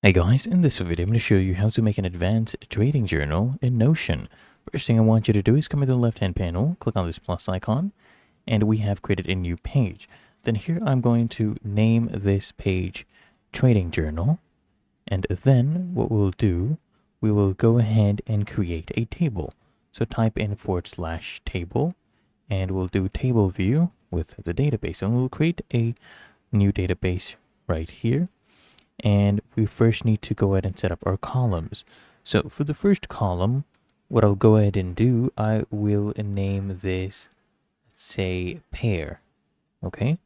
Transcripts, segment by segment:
Hey guys, in this video I'm going to show you how to make an advanced trading journal in Notion. First thing I want you to do is come to the left hand panel, click on this plus icon, and we have created a new page. Then here I'm going to name this page Trading Journal, and then what we'll do, we will go ahead and create a table. So type in / table, and we'll do table view with the database, and we'll create a new database right here. And we first need to go ahead and set up our columns. So for the first column, what I'll go ahead and do, I will name this, let's say, pair. Okay,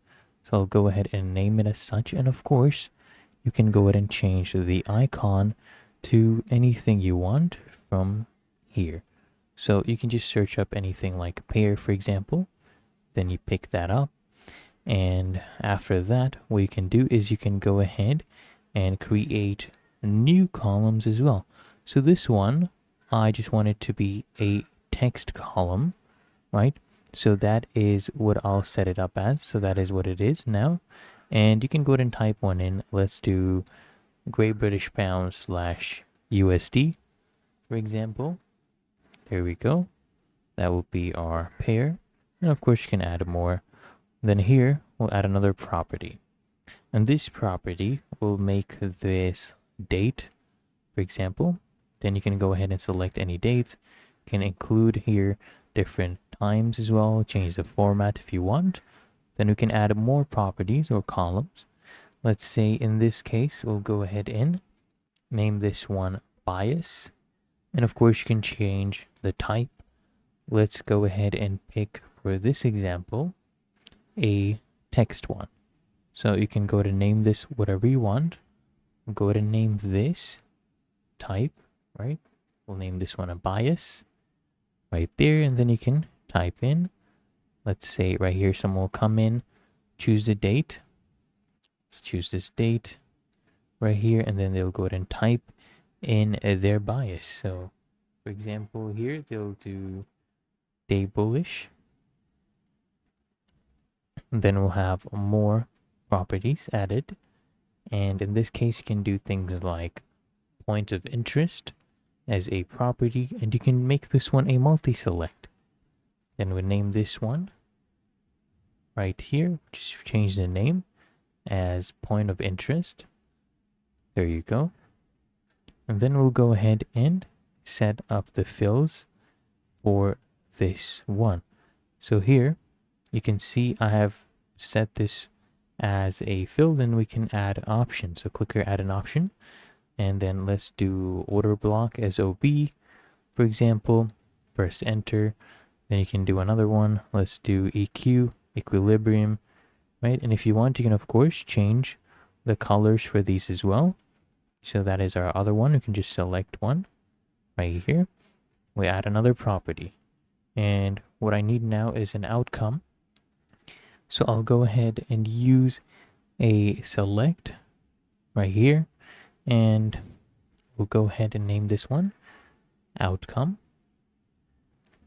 so I'll go ahead and name it as such. And of course, you can go ahead and change the icon to anything you want from here. So you can just search up anything like pair, for example. Then you pick that up. And after that, what you can do is you can go ahead and create new columns as well. So this one, I just want it to be a text column, right? So that is what I'll set it up as. So that is what it is now. And you can go ahead and type one in. Let's do Great British Pound / USD, for example. There we go. That will be our pair. And of course you can add more. Then here, we'll add another property. And this property will make this date, for example. Then you can go ahead and select any dates. You can include here different times as well, change the format if you want. Then we can add more properties or columns. Let's say in this case, we'll go ahead and name this one bias. And of course you can change the type. Let's go ahead and pick, for this example, a text one. So you can go ahead and name this whatever you want. Go ahead and name this type, right? We'll name this one a bias right there. And then you can type in, let's say right here, someone will come in, choose the date. Let's choose this date right here. And then they'll go ahead and type in their bias. So for example, here they'll do day bullish. And then we'll have more properties added, and in this case you can do things like point of interest as a property, and you can make this one a multi-select. Then we name this one right here, just change the name as point of interest. There you go. And then we'll go ahead and set up the fills for this one. So here you can see I have set this as a fill. Then we can add options. So click here, add an option, and then let's do order block as OB, for example. Press enter. Then you can do another one. Let's do EQ, equilibrium, right? And if you want, you can of course change the colors for these as well. So that is our other one. We can just select one right here. We add another property, and what I need now is an outcome. So I'll go ahead and use a select right here, and we'll go ahead and name this one outcome.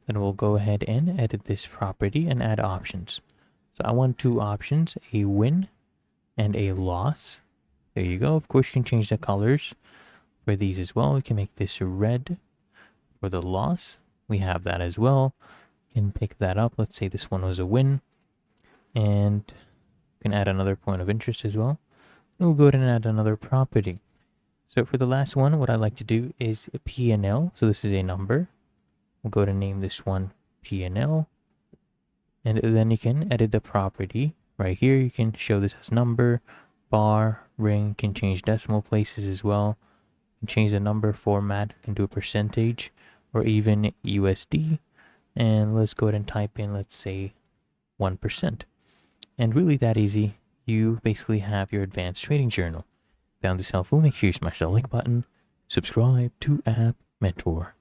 Then we'll go ahead and edit this property and add options. So I want two options, a win and a loss. There you go. Of course, you can change the colors for these as well. We can make this red for the loss. We have that as well. You can pick that up. Let's say this one was a win. And you can add another point of interest as well. We'll go ahead and add another property. So for the last one, what I like to do is a P&L. So this is a number. We'll go ahead and name this one P&L. And then you can edit the property right here. You can show this as number, bar, ring. You can change decimal places as well. You can change the number format. You can do a percentage or even USD. And let's go ahead and type in, let's say, 1%. And really that easy, you basically have your advanced trading journal. Found this helpful? Make sure you smash that like button, subscribe to App Mentor.